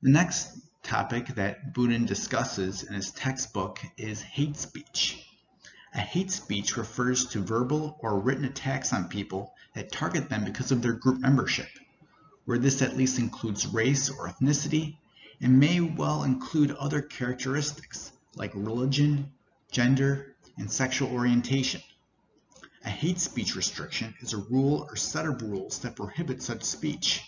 The next topic that Boudin discusses in his textbook is hate speech. A hate speech refers to verbal or written attacks on people that target them because of their group membership, where this at least includes race or ethnicity, and may well include other characteristics like religion, gender, and sexual orientation. A hate speech restriction is a rule or set of rules that prohibit such speech.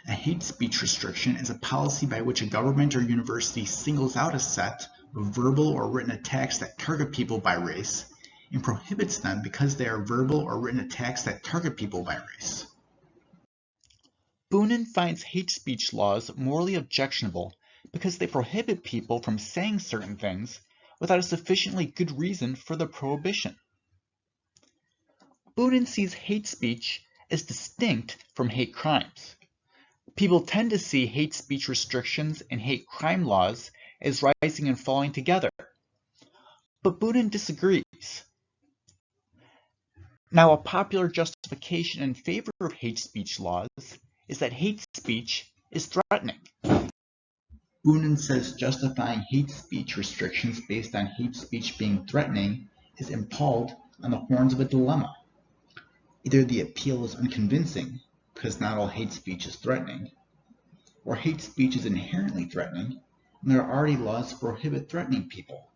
A hate speech restriction is a policy by which a government or university singles out a set of verbal or written attacks that target people by race and prohibits them because they are verbal or written attacks that target people by race. Boudin finds hate speech laws morally objectionable because they prohibit people from saying certain things without a sufficiently good reason for the prohibition. Boudin sees hate speech as distinct from hate crimes. People tend to see hate speech restrictions and hate crime laws as rising and falling together. But Boudin disagrees. Now, a popular justification in favor of hate speech laws is that hate speech is threatening. Boudin says justifying hate speech restrictions based on hate speech being threatening is impaled on the horns of a dilemma. Either the appeal is unconvincing, because not all hate speech is threatening, or hate speech is inherently threatening, and there are already laws to prohibit threatening people.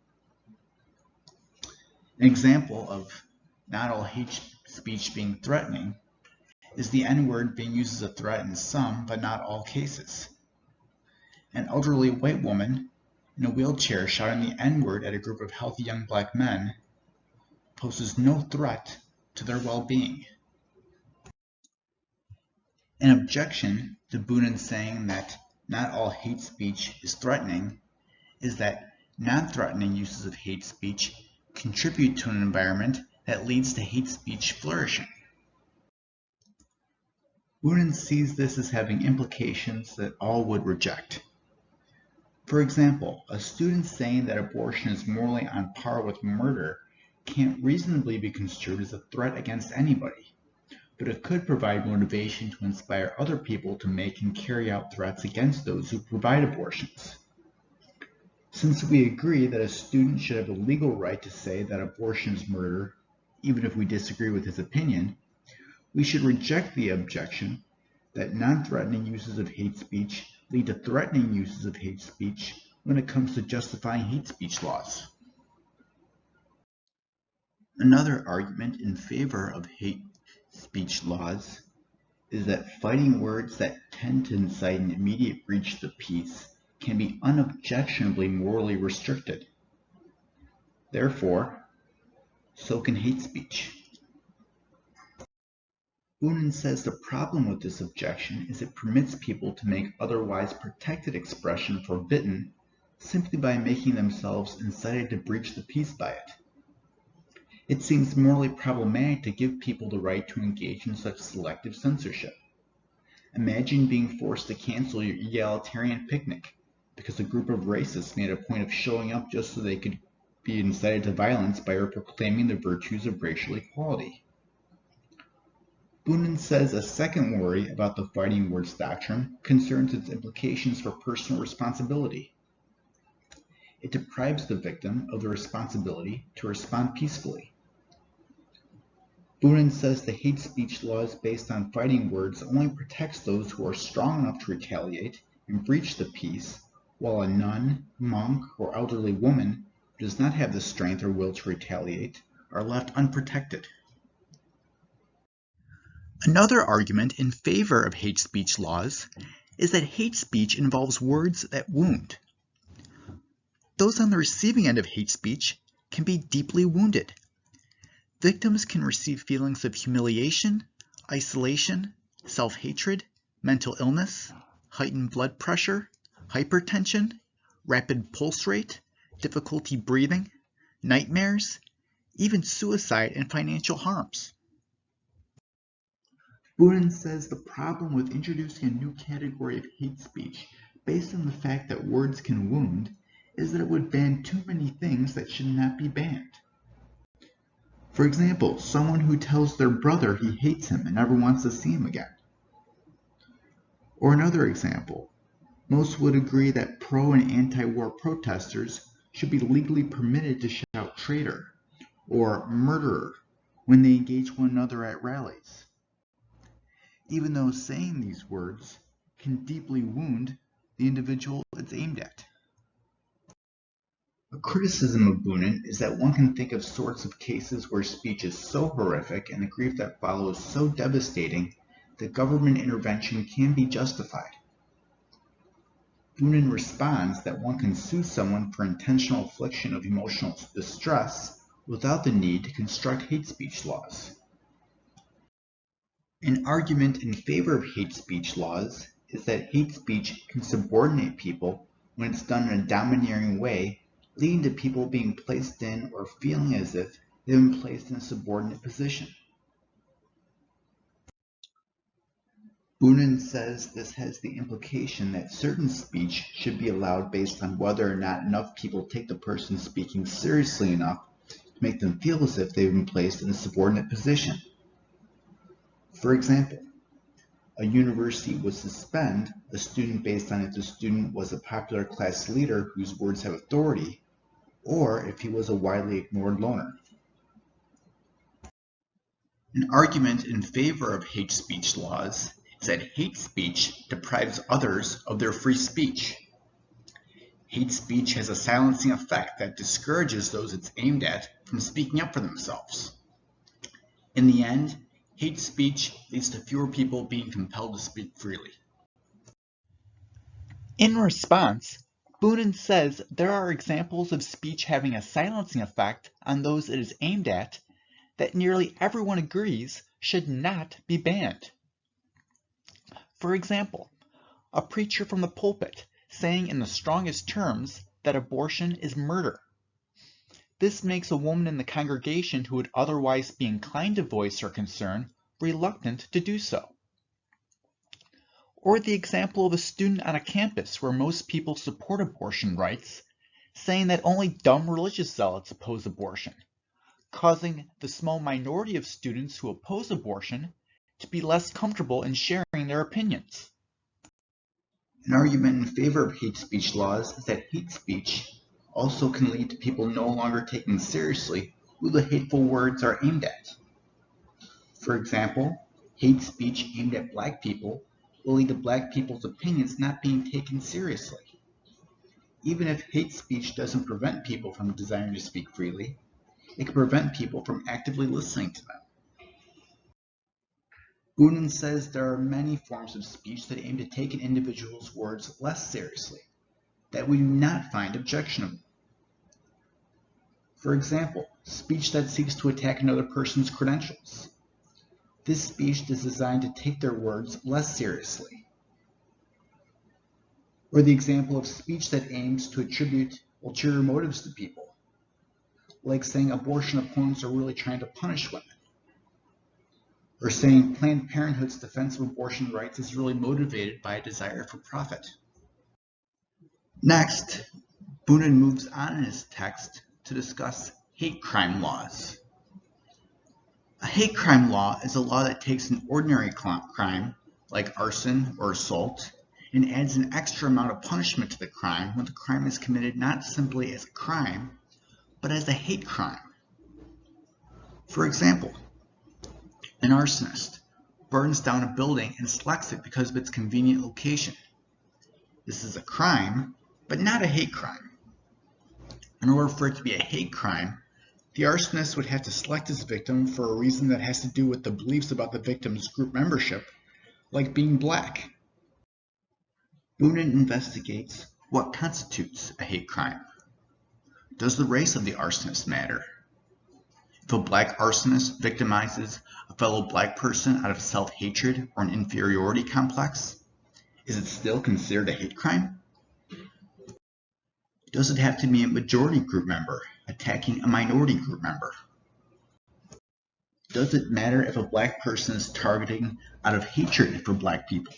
An example of not all hate speech being threatening is the N-word being used as a threat in some, but not all cases. An elderly white woman in a wheelchair shouting the N-word at a group of healthy young black men poses no threat to their well-being. An objection to Boudin saying that not all hate speech is threatening is that non-threatening uses of hate speech contribute to an environment that leads to hate speech flourishing. Boudin sees this as having implications that all would reject. For example, a student saying that abortion is morally on par with murder can't reasonably be construed as a threat against anybody, but it could provide motivation to inspire other people to make and carry out threats against those who provide abortions. Since we agree that a student should have a legal right to say that abortion is murder, even if we disagree with his opinion, we should reject the objection that non-threatening uses of hate speech lead to threatening uses of hate speech when it comes to justifying hate speech laws. Another argument in favor of hate speech laws is that fighting words that tend to incite an immediate breach of the peace can be unobjectionably morally restricted. Therefore, so can hate speech. Boudin says the problem with this objection is it permits people to make otherwise protected expression forbidden simply by making themselves incited to breach the peace by it. It seems morally problematic to give people the right to engage in such selective censorship. Imagine being forced to cancel your egalitarian picnic because a group of racists made a point of showing up just so they could be incited to violence by proclaiming the virtues of racial equality. Boudin says a second worry about the fighting words doctrine concerns its implications for personal responsibility. It deprives the victim of the responsibility to respond peacefully. Boudin says the hate speech laws based on fighting words only protects those who are strong enough to retaliate and breach the peace, while a nun, monk, or elderly woman who does not have the strength or will to retaliate are left unprotected. Another argument in favor of hate speech laws is that hate speech involves words that wound. Those on the receiving end of hate speech can be deeply wounded. Victims can receive feelings of humiliation, isolation, self-hatred, mental illness, heightened blood pressure, hypertension, rapid pulse rate, difficulty breathing, nightmares, even suicide and financial harms. Boudin says the problem with introducing a new category of hate speech based on the fact that words can wound is that it would ban too many things that should not be banned. For example, someone who tells their brother he hates him and never wants to see him again. Or another example, Most would agree that pro and anti-war protesters should be legally permitted to shout traitor or murderer when they engage one another at rallies, even though saying these words can deeply wound the individual it's aimed at. A criticism of Boonin is that one can think of sorts of cases where speech is so horrific and the grief that follows so devastating that government intervention can be justified. Boonin responds that one can sue someone for intentional infliction of emotional distress without the need to construct hate speech laws. An argument in favor of hate speech laws is that hate speech can subordinate people when it's done in a domineering way, leading to people being placed in or feeling as if they've been placed in a subordinate position. Boonin says this has the implication that certain speech should be allowed based on whether or not enough people take the person speaking seriously enough to make them feel as if they've been placed in a subordinate position. For example, a university would suspend a student based on if the student was a popular class leader whose words have authority, or if he was a widely ignored loner. An argument in favor of hate speech laws is that hate speech deprives others of their free speech. Hate speech has a silencing effect that discourages those it's aimed at from speaking up for themselves. In the end, hate speech leads to fewer people being compelled to speak freely. In response, Boonin says there are examples of speech having a silencing effect on those it is aimed at that nearly everyone agrees should not be banned. For example, a preacher from the pulpit saying in the strongest terms that abortion is murder. This makes a woman in the congregation who would otherwise be inclined to voice her concern reluctant to do so. Or the example of a student on a campus where most people support abortion rights, saying that only dumb religious zealots oppose abortion, causing the small minority of students who oppose abortion to be less comfortable in sharing their opinions. An argument in favor of hate speech laws is that hate speech also can lead to people no longer taking seriously who the hateful words are aimed at. For example, hate speech aimed at Black people will lead to Black people's opinions not being taken seriously. Even if hate speech doesn't prevent people from desiring to speak freely, it can prevent people from actively listening to them. Boonin says there are many forms of speech that aim to take an individual's words less seriously, that we do not find objectionable. For example, speech that seeks to attack another person's credentials. This speech is designed to take their words less seriously. Or the example of speech that aims to attribute ulterior motives to people, like saying abortion opponents are really trying to punish women, or saying Planned Parenthood's defense of abortion rights is really motivated by a desire for profit. Next, Boonin moves on in his text to discuss hate crime laws. A hate crime law is a law that takes an ordinary crime, like arson or assault, and adds an extra amount of punishment to the crime when the crime is committed not simply as a crime, but as a hate crime. For example, an arsonist burns down a building and selects it because of its convenient location. This is a crime, but not a hate crime. In order for it to be a hate crime, the arsonist would have to select his victim for a reason that has to do with the beliefs about the victim's group membership, like being Black. Boonin investigates what constitutes a hate crime. Does the race of the arsonist matter? If a Black arsonist victimizes a fellow Black person out of self-hatred or an inferiority complex, is it still considered a hate crime? Does it have to be a majority group member attacking a minority group member? Does it matter if a Black person is targeting out of hatred for Black people?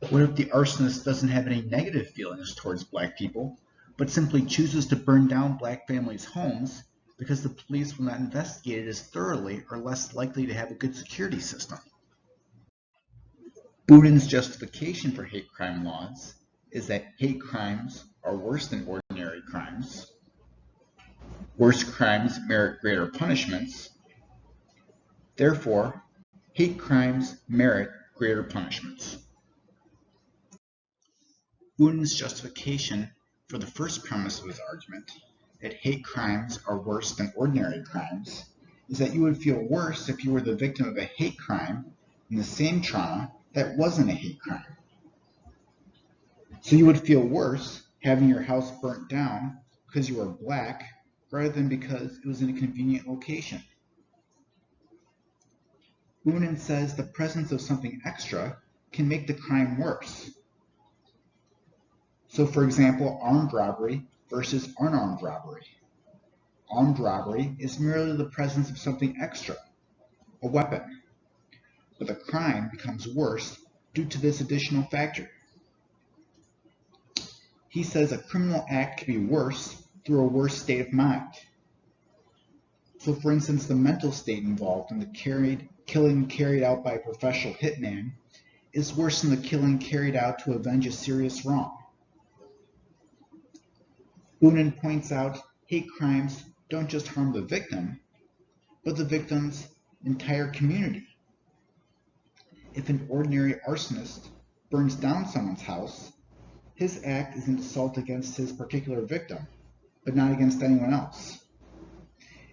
What if the arsonist doesn't have any negative feelings towards Black people, but simply chooses to burn down Black families' homes because the police will not investigate it as thoroughly or less likely to have a good security system? Boudin's justification for hate crime laws is that hate crimes are worse than ordinary crimes. Worse crimes merit greater punishments. Therefore, hate crimes merit greater punishments. Boudin's justification for the first premise of his argument, that hate crimes are worse than ordinary crimes, is that you would feel worse if you were the victim of a hate crime in the same trauma that wasn't a hate crime. So you would feel worse having your house burnt down because you were black rather than because it was in a convenient location. Boudin says the presence of something extra can make the crime worse. So for example, armed robbery versus unarmed robbery. Armed robbery is merely the presence of something extra, a weapon. But the crime becomes worse due to this additional factor. He says a criminal act can be worse through a worse state of mind. So for instance, the mental state involved in the killing carried out by a professional hitman is worse than the killing carried out to avenge a serious wrong. Boudin points out hate crimes don't just harm the victim, but the victim's entire community. If an ordinary arsonist burns down someone's house, his act is an assault against his particular victim, but not against anyone else.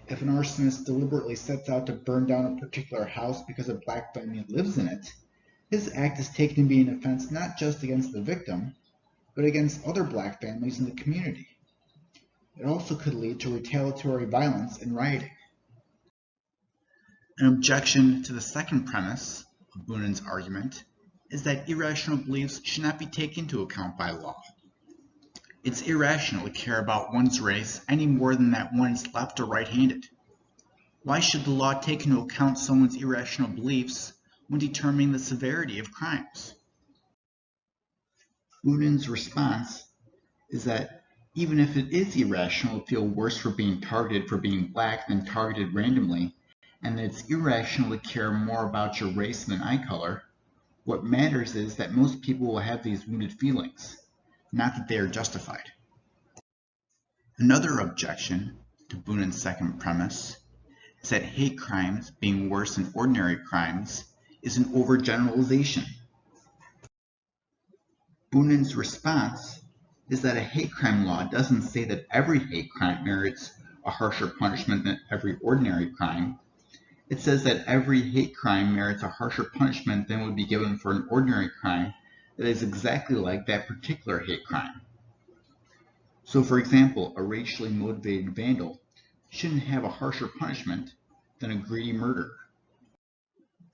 If an arsonist deliberately sets out to burn down a particular house because a black family lives in it, his act is taken to be an offense not just against the victim, but against other black families in the community. It also could lead to retaliatory violence and rioting. An objection to the second premise of Boudin's argument is that irrational beliefs should not be taken into account by law. It's irrational to care about one's race any more than that one is left or right-handed. Why should the law take into account someone's irrational beliefs when determining the severity of crimes? Boudin's response is that even if it is irrational to feel worse for being targeted for being black than targeted randomly, and that it's irrational to care more about your race than eye color, what matters is that most people will have these wounded feelings, not that they are justified. Another objection to Boudin's second premise is that hate crimes being worse than ordinary crimes is an overgeneralization. Boudin's response is that a hate crime law doesn't say that every hate crime merits a harsher punishment than every ordinary crime. It says that every hate crime merits a harsher punishment than would be given for an ordinary crime that is exactly like that particular hate crime. So for example, a racially motivated vandal shouldn't have a harsher punishment than a greedy murderer.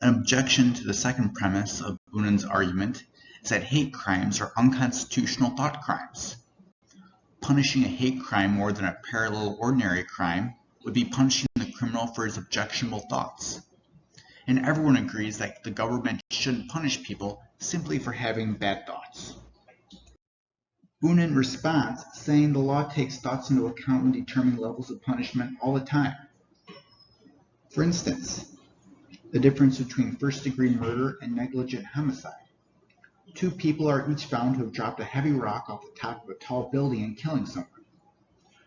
An objection to the second premise of Boudin's argument is that hate crimes are unconstitutional thought crimes. Punishing a hate crime more than a parallel ordinary crime would be punishing the criminal for his objectionable thoughts. And everyone agrees that the government shouldn't punish people simply for having bad thoughts. Boudin responds saying the law takes thoughts into account when determining levels of punishment all the time. For instance, the difference between first-degree murder and negligent homicide. Two people are each found to have dropped a heavy rock off the top of a tall building and killing someone.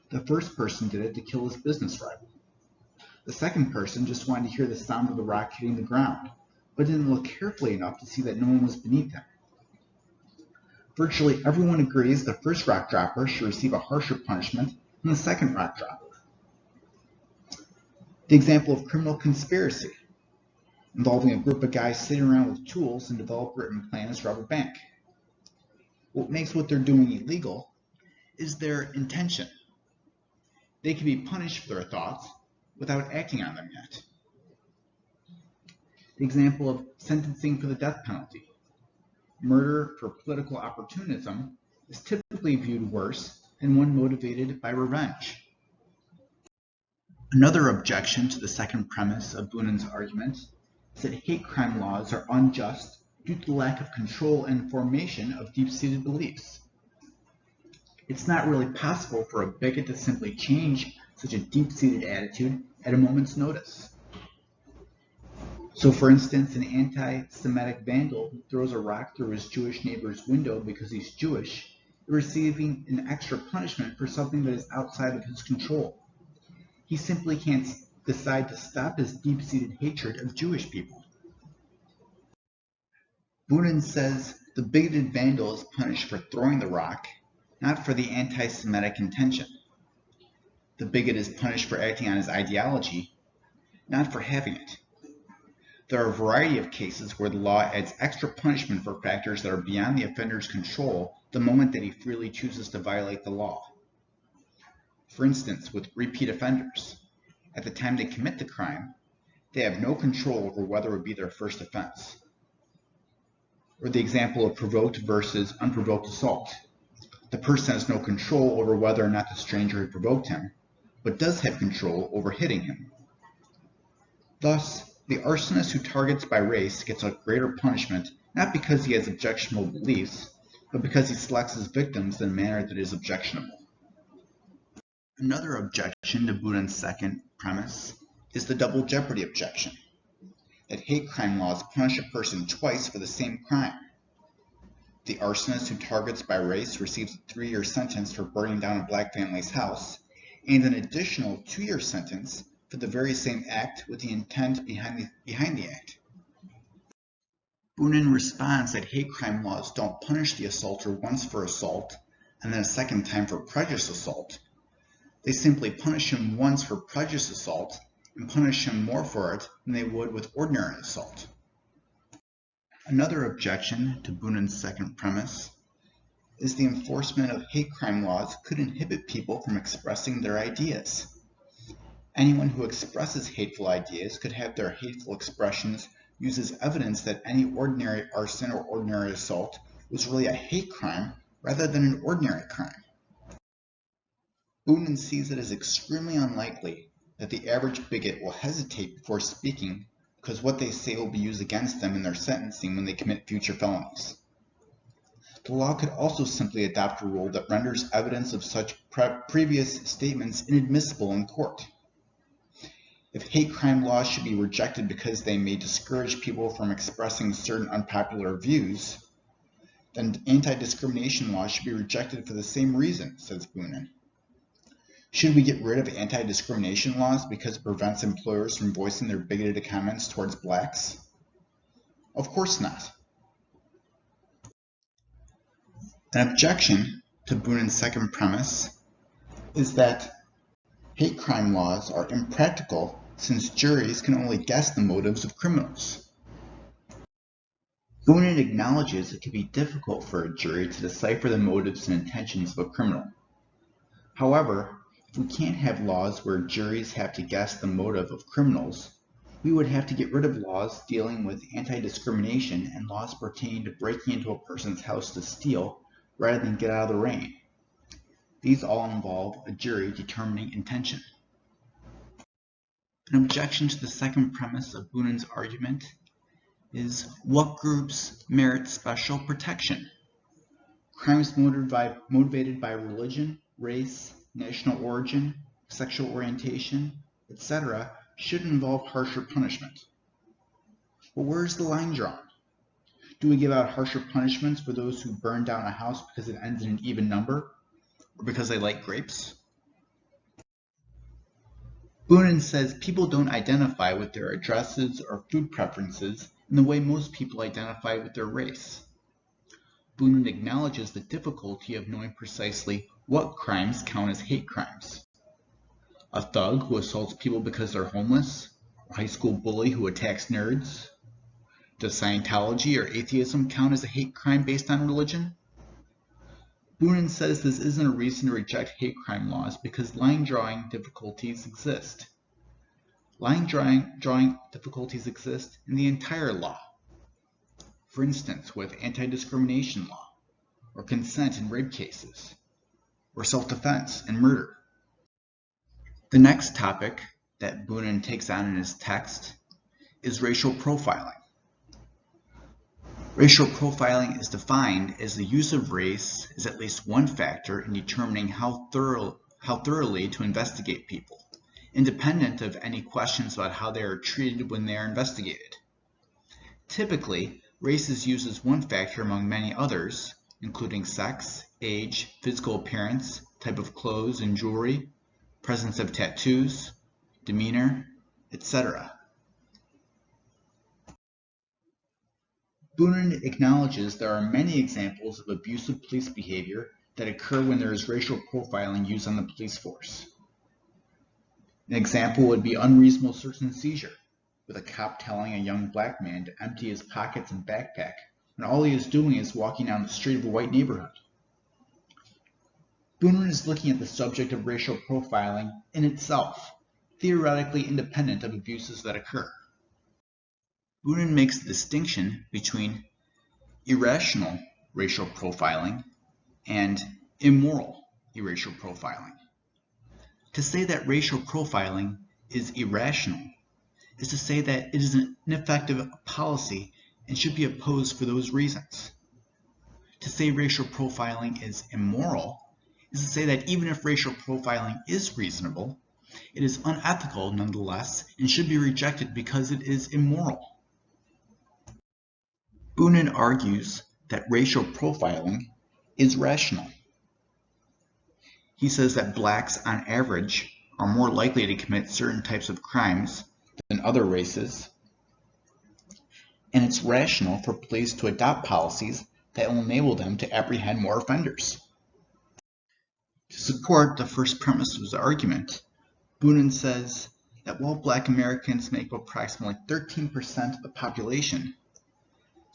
The first person did it to kill his business rival. The second person just wanted to hear the sound of the rock hitting the ground, but didn't look carefully enough to see that no one was beneath him. Virtually everyone agrees the first rock dropper should receive a harsher punishment than the second rock dropper. The example of criminal conspiracy, involving a group of guys sitting around with tools and develop written plans to rob a bank. What makes what they're doing illegal is their intention. They can be punished for their thoughts without acting on them yet. The example of sentencing for the death penalty. Murder for political opportunism is typically viewed worse than one motivated by revenge. Another objection to the second premise of Boudin's argument is that hate crime laws are unjust due to the lack of control and formation of deep-seated beliefs. It's not really possible for a bigot to simply change such a deep-seated attitude at a moment's notice. So for instance, an anti-Semitic vandal who throws a rock through his Jewish neighbor's window because he's Jewish is receiving an extra punishment for something that is outside of his control. He simply can't decide to stop his deep-seated hatred of Jewish people. Boonin says the bigoted vandal is punished for throwing the rock, not for the anti-Semitic intention. The bigot is punished for acting on his ideology, not for having it. There are a variety of cases where the law adds extra punishment for factors that are beyond the offender's control the moment that he freely chooses to violate the law. For instance, with repeat offenders, at the time they commit the crime, they have no control over whether it would be their first offense. Or the example of provoked versus unprovoked assault. The person has no control over whether or not the stranger had provoked him, but does have control over hitting him. Thus, the arsonist who targets by race gets a greater punishment not because he has objectionable beliefs, but because he selects his victims in a manner that is objectionable. Another objection to Boonin's second premise is the double jeopardy objection, that hate crime laws punish a person twice for the same crime. The arsonist who targets by race receives a 3-year sentence for burning down a black family's house, and an additional 2-year sentence for the very same act with the intent behind the act. Boonin responds that hate crime laws don't punish the assaulter once for assault and then a second time for prejudice assault. They simply punish him once for prejudice assault and punish him more for it than they would with ordinary assault. Another objection to Boonin's second premise is the enforcement of hate crime laws could inhibit people from expressing their ideas. Anyone who expresses hateful ideas could have their hateful expressions used as evidence that any ordinary arson or ordinary assault was really a hate crime rather than an ordinary crime. Boonin sees it as extremely unlikely that the average bigot will hesitate before speaking because what they say will be used against them in their sentencing when they commit future felonies. The law could also simply adopt a rule that renders evidence of such previous statements inadmissible in court. If hate crime laws should be rejected because they may discourage people from expressing certain unpopular views, then anti-discrimination laws should be rejected for the same reason, says Boonin. Should we get rid of anti-discrimination laws because it prevents employers from voicing their bigoted comments towards blacks? Of course not. An objection to Boonin's second premise is that hate crime laws are impractical since juries can only guess the motives of criminals. Boonin acknowledges it can be difficult for a jury to decipher the motives and intentions of a criminal. However, if we can't have laws where juries have to guess the motive of criminals, we would have to get rid of laws dealing with anti-discrimination and laws pertaining to breaking into a person's house to steal rather than get out of the rain. These all involve a jury determining intention. An objection to the second premise of Boonin's argument is what groups merit special protection? Crimes motivated by religion, race, national origin, sexual orientation, etc. should involve harsher punishment. But where's the line drawn? Do we give out harsher punishments for those who burn down a house because it ends in an even number, or because they like grapes? Boonin says people don't identify with their addresses or food preferences in the way most people identify with their race. Boonin acknowledges the difficulty of knowing precisely what crimes count as hate crimes. A thug who assaults people because they're homeless, a high school bully who attacks nerds? Does Scientology or atheism count as a hate crime based on religion? Boonin says this isn't a reason to reject hate crime laws because line drawing difficulties exist. Line drawing difficulties exist in the entire law. For instance, with anti-discrimination law, or consent in rape cases, or self-defense and murder. The next topic that Boonin takes on in his text is racial profiling. Racial profiling is defined as the use of race as at least one factor in determining how thoroughly to investigate people, independent of any questions about how they are treated when they are investigated. Typically, race is used as one factor among many others, including sex, age, physical appearance, type of clothes and jewelry, presence of tattoos, demeanor, etc. Boonin acknowledges there are many examples of abusive police behavior that occur when there is racial profiling used on the police force. An example would be unreasonable search and seizure, with a cop telling a young black man to empty his pockets and backpack when all he is doing is walking down the street of a white neighborhood. Boonin is looking at the subject of racial profiling in itself, theoretically independent of abuses that occur. Boonin makes the distinction between irrational racial profiling and immoral racial profiling. To say that racial profiling is irrational is to say that it is an ineffective policy and should be opposed for those reasons. To say racial profiling is immoral is to say that even if racial profiling is reasonable, it is unethical nonetheless and should be rejected because it is immoral. Boonin argues that racial profiling is rational. He says that blacks, on average, are more likely to commit certain types of crimes than other races, and it's rational for police to adopt policies that will enable them to apprehend more offenders. To support the first premise of his argument, Boonin says that while black Americans make up approximately 13% of the population,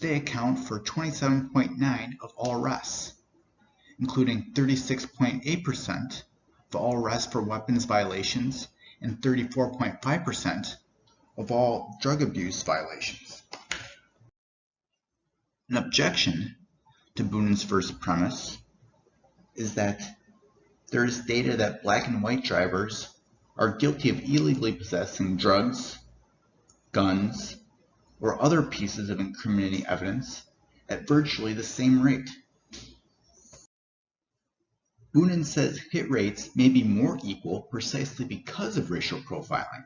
they account for 27.9% of all arrests, including 36.8% of all arrests for weapons violations and 34.5% of all drug abuse violations. An objection to Boonin's first premise is that there is data that black and white drivers are guilty of illegally possessing drugs, guns, or other pieces of incriminating evidence at virtually the same rate. Boonin says hit rates may be more equal precisely because of racial profiling.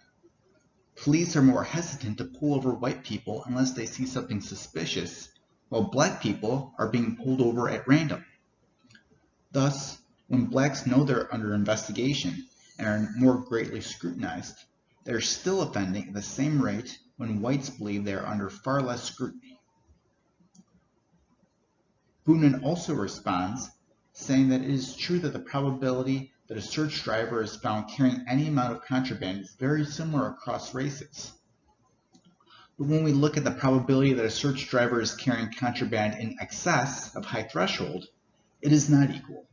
Police are more hesitant to pull over white people unless they see something suspicious, while black people are being pulled over at random. Thus, when blacks know they're under investigation and are more greatly scrutinized, they are still offending at the same rate when whites believe they are under far less scrutiny. Boonin also responds, saying that it is true that the probability that a search driver is found carrying any amount of contraband is very similar across races. But when we look at the probability that a search driver is carrying contraband in excess of high threshold, it is not equal.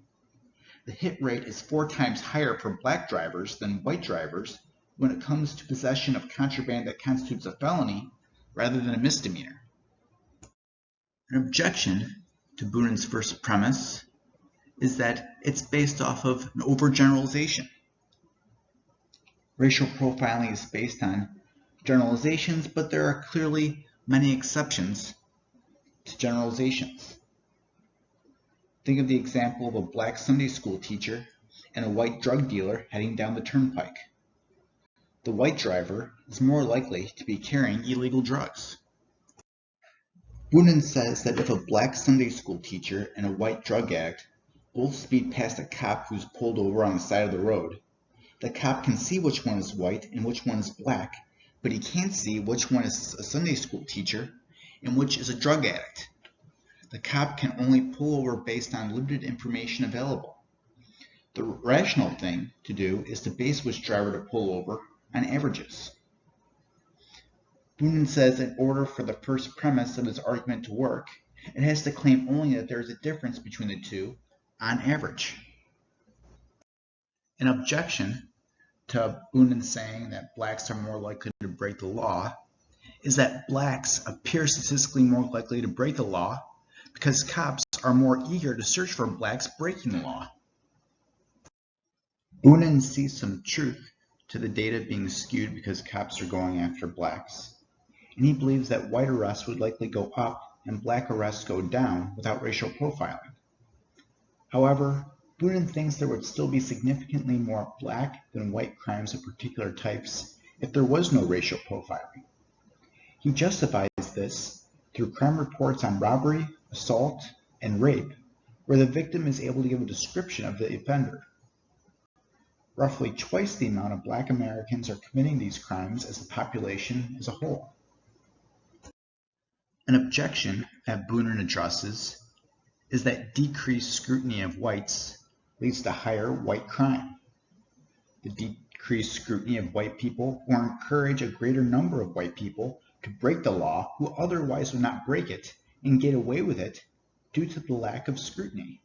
The hit rate is 4 times higher for black drivers than white drivers when it comes to possession of contraband that constitutes a felony rather than a misdemeanor. An objection to Boonin's first premise is that it's based off of an overgeneralization. Racial profiling is based on generalizations, but there are clearly many exceptions to generalizations. Think of the example of a black Sunday school teacher and a white drug dealer heading down the turnpike. The white driver is more likely to be carrying illegal drugs. Boonin says that if a black Sunday school teacher and a white drug addict both speed past a cop who's pulled over on the side of the road, the cop can see which one is white and which one is black, but he can't see which one is a Sunday school teacher and which is a drug addict. The cop can only pull over based on limited information available. The rational thing to do is to base which driver to pull over on averages. Boonin says in order for the first premise of his argument to work, it has to claim only that there is a difference between the two on average. An objection to Boonin saying that blacks are more likely to break the law is that blacks appear statistically more likely to break the law because cops are more eager to search for blacks breaking the law. Boonin sees some truth to the data being skewed because cops are going after blacks, and he believes that white arrests would likely go up and black arrests go down without racial profiling. However, Boonin thinks there would still be significantly more black than white crimes of particular types if there was no racial profiling. He justifies this through crime reports on robbery, assault, and rape, where the victim is able to give a description of the offender. Roughly twice the amount of Black Americans are committing these crimes as the population as a whole. An objection that Boonin addresses is that decreased scrutiny of whites leads to higher white crime. The decreased scrutiny of white people will encourage a greater number of white people to break the law who otherwise would not break it and get away with it due to the lack of scrutiny.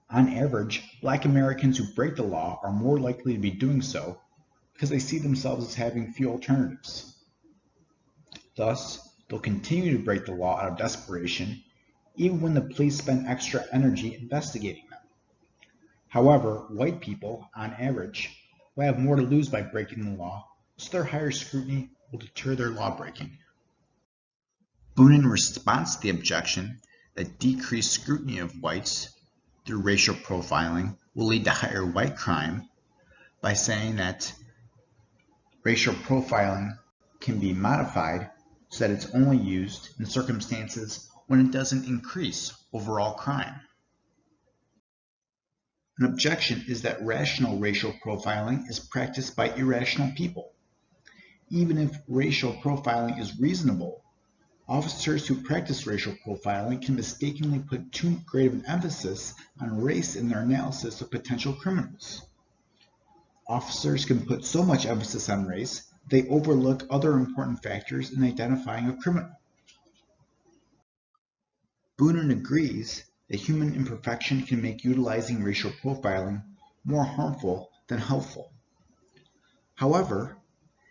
On average, Black Americans who break the law are more likely to be doing so because they see themselves as having few alternatives. Thus, they'll continue to break the law out of desperation, even when the police spend extra energy investigating them. However, white people, on average, will have more to lose by breaking the law, so their higher scrutiny will deter their lawbreaking. Boonin responds to the objection that decreased scrutiny of whites through racial profiling will lead to higher white crime by saying that racial profiling can be modified so that it's only used in circumstances when it doesn't increase overall crime. An objection is that rational racial profiling is practiced by irrational people. Even if racial profiling is reasonable, officers who practice racial profiling can mistakenly put too great of an emphasis on race in their analysis of potential criminals. Officers can put so much emphasis on race they overlook other important factors in identifying a criminal. Boonin agrees that human imperfection can make utilizing racial profiling more harmful than helpful. However,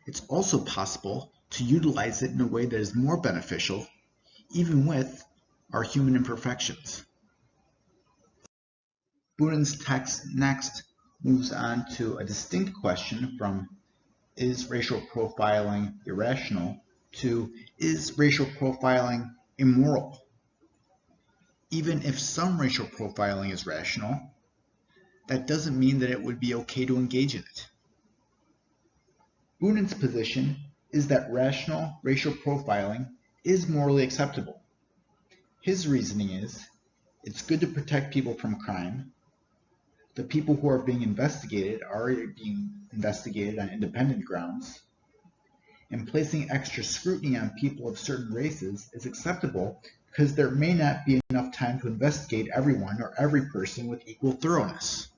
it's also possible to utilize it in a way that is more beneficial, even with our human imperfections. Boonin's text next moves on to a distinct question from is racial profiling irrational to is racial profiling immoral? Even if some racial profiling is rational, that doesn't mean that it would be okay to engage in it. Boonin's position is that rational racial profiling is morally acceptable. His reasoning is, it's good to protect people from crime. The people who are being investigated are being investigated on independent grounds. And placing extra scrutiny on people of certain races is acceptable because there may not be enough time to investigate everyone or every person with equal thoroughness.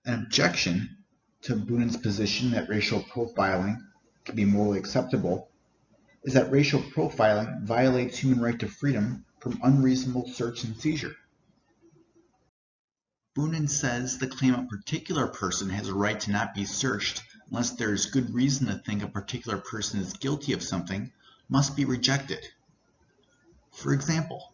An objection to Boonin's position that racial profiling can be morally acceptable is that racial profiling violates human right to freedom from unreasonable search and seizure. Boonin says the claim a particular person has a right to not be searched unless there is good reason to think a particular person is guilty of something must be rejected. For example,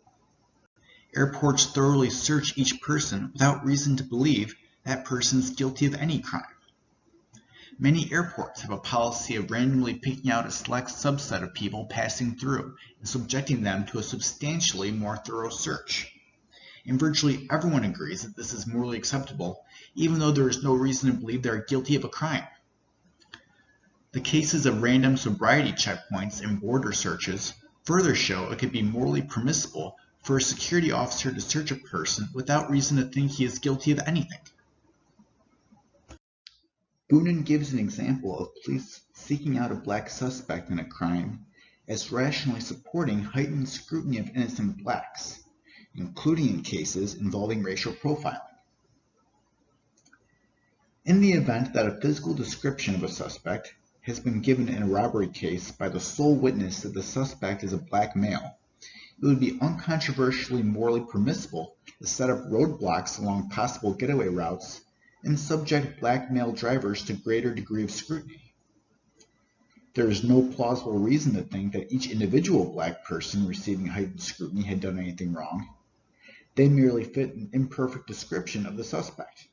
airports thoroughly search each person without reason to believe that person is guilty of any crime. Many airports have a policy of randomly picking out a select subset of people passing through and subjecting them to a substantially more thorough search. And virtually everyone agrees that this is morally acceptable, even though there is no reason to believe they are guilty of a crime. The cases of random sobriety checkpoints and border searches further show it could be morally permissible for a security officer to search a person without reason to think he is guilty of anything. Boonin gives an example of police seeking out a black suspect in a crime as rationally supporting heightened scrutiny of innocent blacks, including in cases involving racial profiling. In the event that a physical description of a suspect has been given in a robbery case by the sole witness that the suspect is a black male, it would be uncontroversially morally permissible to set up roadblocks along possible getaway routes and subject black male drivers to greater degree of scrutiny. There is no plausible reason to think that each individual black person receiving heightened scrutiny had done anything wrong. They merely fit an imperfect description of the suspect.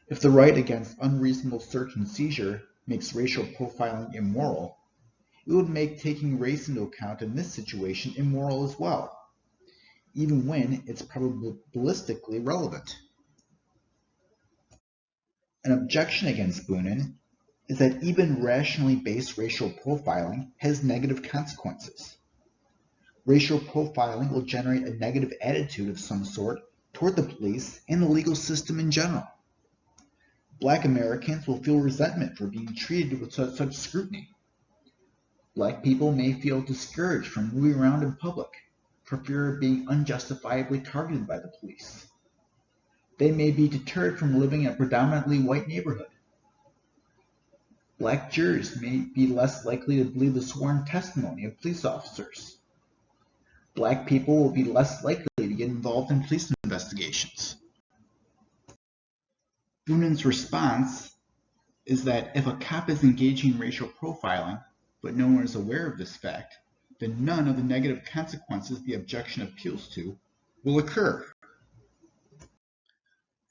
If the right against unreasonable search and seizure makes racial profiling immoral, it would make taking race into account in this situation immoral as well, even when it's probabilistically relevant. An objection against Boonin is that even rationally based racial profiling has negative consequences. Racial profiling will generate a negative attitude of some sort toward the police and the legal system in general. Black Americans will feel resentment for being treated with such scrutiny. Black people may feel discouraged from moving around in public for fear of being unjustifiably targeted by the police. They may be deterred from living in a predominantly white neighborhood. Black jurors may be less likely to believe the sworn testimony of police officers. Black people will be less likely to get involved in police investigations. Boonen's response is that if a cop is engaging in racial profiling, but no one is aware of this fact, then none of the negative consequences the objection appeals to will occur.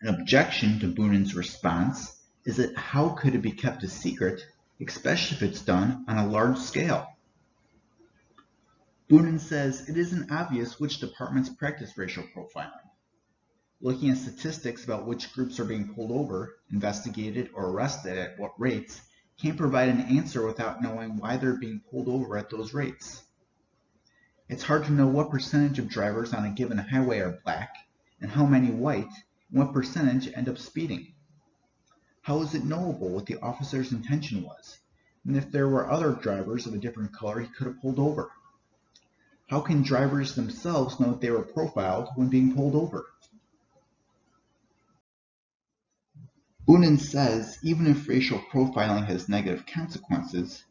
An objection to Boonen's response is that how could it be kept a secret, especially if it's done on a large scale? Boonen says it isn't obvious which departments practice racial profiling. Looking at statistics about which groups are being pulled over, investigated, or arrested at what rates can't provide an answer without knowing why they're being pulled over at those rates. It's hard to know what percentage of drivers on a given highway are black, and how many white, and what percentage end up speeding. How is it knowable what the officer's intention was, and if there were other drivers of a different color he could have pulled over? How can drivers themselves know that they were profiled when being pulled over? Boonen says even if racial profiling has negative consequences,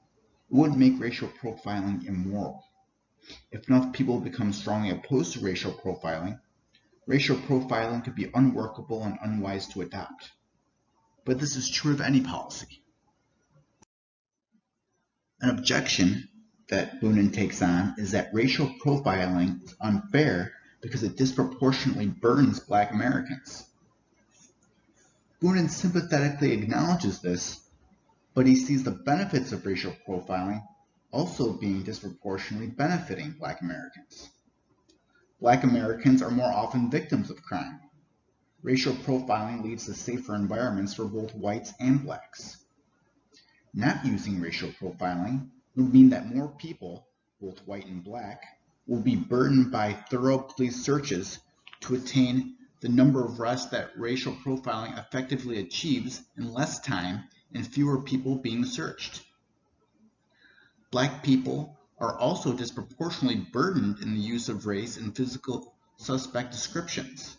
it wouldn't make racial profiling immoral. If enough people become strongly opposed to racial profiling could be unworkable and unwise to adopt. But this is true of any policy. An objection that Boonen takes on is that racial profiling is unfair because it disproportionately burdens Black Americans. Boonen sympathetically acknowledges this, but he sees the benefits of racial profiling also being disproportionately benefiting Black Americans. Black Americans are more often victims of crime. Racial profiling leads to safer environments for both whites and blacks. Not using racial profiling would mean that more people, both white and black, will be burdened by thorough police searches to attain the number of arrests that racial profiling effectively achieves in less time and fewer people being searched. Black people are also disproportionately burdened in the use of race in physical suspect descriptions,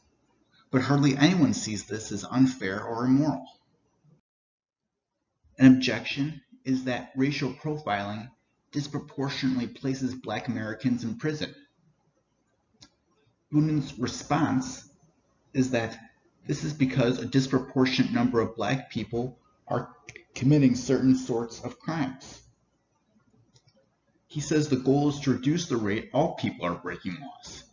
but hardly anyone sees this as unfair or immoral. An objection is that racial profiling disproportionately places Black Americans in prison. Boonen's response is that this is because a disproportionate number of Black people are committing certain sorts of crimes. He says the goal is to reduce the rate all people are breaking laws,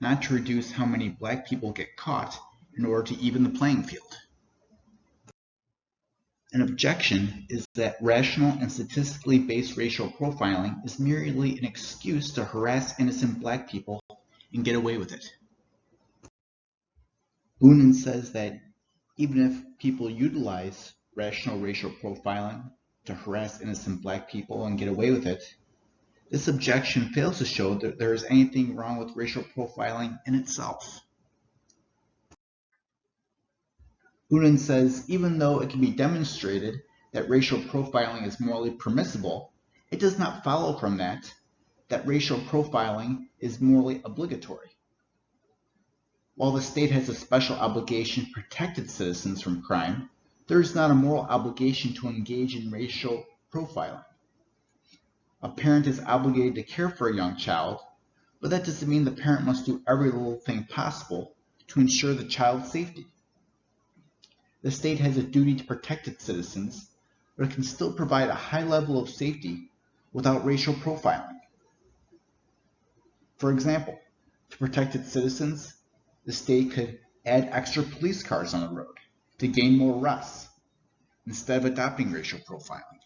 not to reduce how many Black people get caught in order to even the playing field. An objection is that rational and statistically based racial profiling is merely an excuse to harass innocent Black people and get away with it. Boonen says that even if people utilize rational racial profiling to harass innocent Black people and get away with it, this objection fails to show that there is anything wrong with racial profiling in itself. Boonen says even though it can be demonstrated that racial profiling is morally permissible, it does not follow from that racial profiling is morally obligatory. While the state has a special obligation to protect its citizens from crime, there is not a moral obligation to engage in racial profiling. A parent is obligated to care for a young child, but that doesn't mean the parent must do every little thing possible to ensure the child's safety. The state has a duty to protect its citizens, but it can still provide a high level of safety without racial profiling. For example, to protect its citizens, the state could add extra police cars on the road to gain more arrests instead of adopting racial profiling.